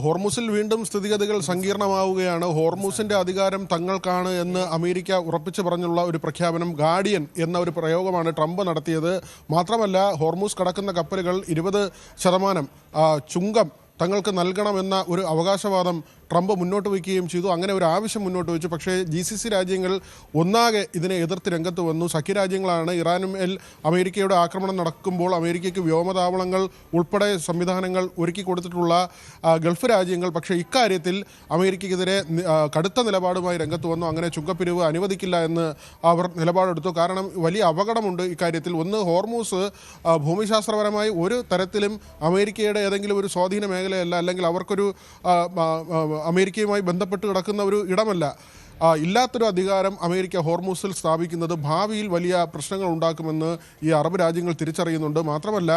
ഹോർമുസിൽ വീണ്ടും സ്ഥിതിഗതികൾ സങ്കീർണമാവുകയാണ്. ഹോർമുസിന്റെ അധികാരം തങ്ങൾക്കാണ് എന്ന് അമേരിക്ക ഉറപ്പിച്ചു പറഞ്ഞുള്ള ഒരു പ്രഖ്യാപനം ഗാർഡിയൻ എന്ന ഒരു പ്രയോഗമാണ് ട്രംപ് നടത്തിയത്. മാത്രമല്ല, ഹോർമുസ് കടക്കുന്ന കപ്പലുകൾ 20% ചുങ്കം തങ്ങൾക്ക് നൽകണമെന്ന ഒരു അവകാശവാദം ട്രംപ് മുന്നോട്ട് വയ്ക്കുകയും ചെയ്തു. അങ്ങനെ ഒരു ആവശ്യം മുന്നോട്ട് വെച്ചു. പക്ഷേ GCC രാജ്യങ്ങൾ ഒന്നാകെ ഇതിനെ എതിർത്ത് രംഗത്ത് വന്നു. സഖ്യരാജ്യങ്ങളാണ് ഇറാനുമേൽ അമേരിക്കയുടെ ആക്രമണം നടക്കുമ്പോൾ അമേരിക്കയ്ക്ക് വ്യോമതാവളങ്ങൾ ഉൾപ്പെടെ സംവിധാനങ്ങൾ ഒരുക്കി കൊടുത്തിട്ടുള്ള ഗൾഫ് രാജ്യങ്ങൾ. പക്ഷേ ഇക്കാര്യത്തിൽ അമേരിക്കയ്ക്കെതിരെ കടുത്ത നിലപാടുമായി രംഗത്ത് വന്നു. അങ്ങനെ ചുങ്കപ്പിരിവ് അനുവദിക്കില്ല എന്ന് അവർ നിലപാടെടുത്തു. കാരണം വലിയ അപകടമുണ്ട് ഇക്കാര്യത്തിൽ. ഒന്ന്, ഹോർമൂസ് ഭൂമിശാസ്ത്രപരമായി ഒരു തരത്തിലും അമേരിക്കയുടെ ഏതെങ്കിലും ഒരു സ്വാധീന മേഖലയല്ല, അല്ലെങ്കിൽ അവർക്കൊരു അമേരിക്കയുമായി ബന്ധപ്പെട്ട് കിടക്കുന്ന ഒരു ഇടമല്ല. ഇല്ലാത്തൊരു അധികാരം അമേരിക്ക ഹോർമൂസിൽ സ്ഥാപിക്കുന്നത് ഭാവിയിൽ വലിയ പ്രശ്നങ്ങൾ ഉണ്ടാക്കുമെന്ന് ഈ അറബ് രാജ്യങ്ങൾ തിരിച്ചറിയുന്നുണ്ട്. മാത്രമല്ല,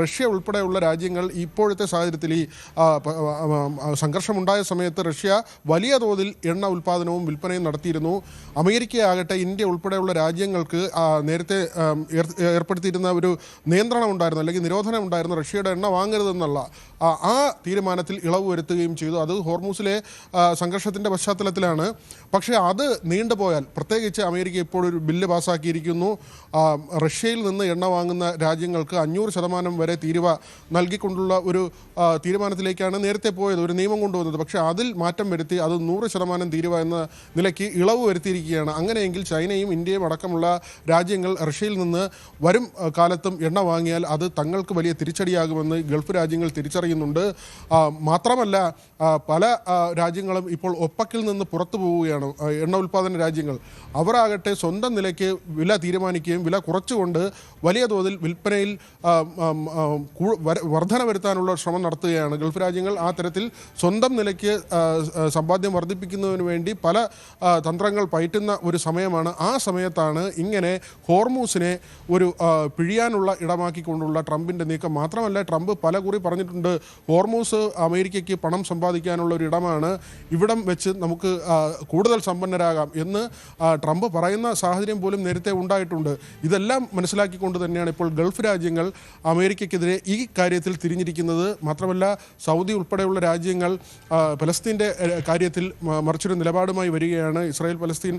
റഷ്യ ഉൾപ്പെടെയുള്ള രാജ്യങ്ങൾ ഇപ്പോഴത്തെ സാഹചര്യത്തിൽ ഈ സംഘർഷമുണ്ടായ സമയത്ത് റഷ്യ വലിയ തോതിൽ എണ്ണ ഉൽപ്പാദനവും വിൽപ്പനയും നടത്തിയിരുന്നു. അമേരിക്കയാകട്ടെ ഇന്ത്യ ഉൾപ്പെടെയുള്ള രാജ്യങ്ങൾക്ക് നേരത്തെ ഏർപ്പെടുത്തിയിരുന്ന ഒരു നിയന്ത്രണം ഉണ്ടായിരുന്നു, അല്ലെങ്കിൽ നിരോധനം ഉണ്ടായിരുന്നു, റഷ്യയുടെ എണ്ണ വാങ്ങരുതെന്നുള്ള ആ തീരുമാനത്തിൽ ഇളവ് വരുത്തുകയും ചെയ്തു. അത് ഹോർമൂസിലെ സംഘർഷത്തിൻ്റെ പശ്ചാത്തലത്തിലാണ്. പക്ഷേ അത് നീണ്ടുപോയാൽ, പ്രത്യേകിച്ച് അമേരിക്ക ഇപ്പോൾ ഒരു ബില്ല് പാസ്സാക്കിയിരിക്കുന്നു, റഷ്യയിൽ നിന്ന് എണ്ണ വാങ്ങുന്ന രാജ്യങ്ങൾക്ക് 500% വരെ തീരുവ നൽകിക്കൊണ്ടുള്ള ഒരു തീരുമാനത്തിലേക്കാണ് നേരത്തെ പോയത്, ഒരു നിയമം കൊണ്ടുവന്നത്. പക്ഷേ അതിൽ മാറ്റം വരുത്തി അത് 100% തീരുവ എന്ന നിലയ്ക്ക് ഇളവ് വരുത്തിയിരിക്കുകയാണ്. അങ്ങനെയെങ്കിൽ ചൈനയും ഇന്ത്യയും അടക്കമുള്ള രാജ്യങ്ങൾ റഷ്യയിൽ നിന്ന് വരും കാലത്തും എണ്ണ വാങ്ങിയാൽ അത് തങ്ങൾക്ക് വലിയ തിരിച്ചടിയാകുമെന്ന് ഗൾഫ് രാജ്യങ്ങൾ തിരിച്ചറിയുന്നുണ്ട്. മാത്രമല്ല, പല രാജ്യങ്ങളും ഇപ്പോൾ ഒപ്പക്കിൽ നിന്ന് പുറത്തു പോവുകയാണ്. എണ്ണ ഉൽപ്പാദന രാജ്യങ്ങൾ അവരാകട്ടെ സ്വന്തം നിലയ്ക്ക് വില തീരുമാനിക്കുകയും വില കുറച്ചുകൊണ്ട് വലിയ തോതിൽ വിൽപ്പനയിൽ വർധന വരുത്താനുള്ള ശ്രമം നടത്തുകയാണ്. ഗൾഫ് രാജ്യങ്ങൾ ആ തരത്തിൽ സ്വന്തം നിലയ്ക്ക് സമ്പാദ്യം വർദ്ധിപ്പിക്കുന്നതിന് വേണ്ടി പല തന്ത്രങ്ങൾ പയറ്റുന്ന ഒരു സമയമാണ്. ആ സമയത്താണ് ഇങ്ങനെ ഹോർമൂസിനെ ഒരു പിഴിയാനുള്ള ഇടമാക്കിക്കൊണ്ടുള്ള ട്രംപിൻ്റെ നീക്കം. മാത്രമല്ല, ട്രംപ് പലകുറി പറഞ്ഞിട്ടുണ്ട്, ഹോർമൂസ് അമേരിക്കയ്ക്ക് പണം സമ്പാദിക്കാനുള്ള ഒരു ഇടമാണ്, ഇവിടം വെച്ച് നമുക്ക് കൂടുതൽ സമ്പന്നരാകാം എന്ന് ട്രംപ് പറയുന്ന സാഹചര്യം പോലും നേരത്തെ ഉണ്ടായിട്ടുണ്ട്. ഇതെല്ലാം മനസ്സിലാക്കിക്കൊണ്ട് തന്നെയാണ് ഇപ്പോൾ ഗൾഫ് രാജ്യങ്ങൾ അമേരിക്കയ്ക്കെതിരെ ഈ കാര്യത്തിൽ തിരിഞ്ഞിരിക്കുന്നത്. മാത്രമല്ല, സൗദി ഉൾപ്പെടെയുള്ള രാജ്യങ്ങൾ പലസ്തീൻ്റെ കാര്യത്തിൽ മറിച്ചൊരു നിലപാടുമായി വരികയാണ്. ഇസ്രായേൽ പലസ്തീൻ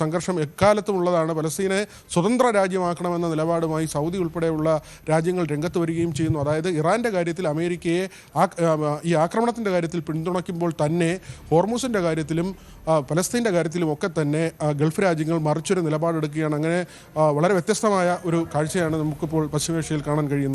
സംഘർഷം എക്കാലത്തും ഉള്ളതാണ്. പലസ്തീനെ സ്വതന്ത്ര രാജ്യമാക്കണമെന്ന നിലപാടുമായി സൗദി ഉൾപ്പെടെയുള്ള രാജ്യങ്ങൾ രംഗത്ത് വരികയും ചെയ്യുന്നു. അതായത് ഇറാൻ്റെ കാര്യത്തിൽ അമേരിക്കയെ ഈ ആക്രമണത്തിൻ്റെ കാര്യത്തിൽ പിന്തുണയ്ക്കുമ്പോൾ തന്നെ ഹോർമൂസിൻ്റെ കാര്യത്തിലും പലസ്തീൻ്റെ കാര്യത്തിലും ഒക്കെ തന്നെ ഗൾഫ് രാജ്യങ്ങൾ മറിച്ചൊരു നിലപാടെടുക്കുകയാണ്. അങ്ങനെ വളരെ വ്യത്യസ്തമായ ഒരു കാഴ്ചയാണ് നമുക്കിപ്പോൾ പശ്ചിമേഷ്യയിൽ കാണാൻ കഴിയുന്നത്.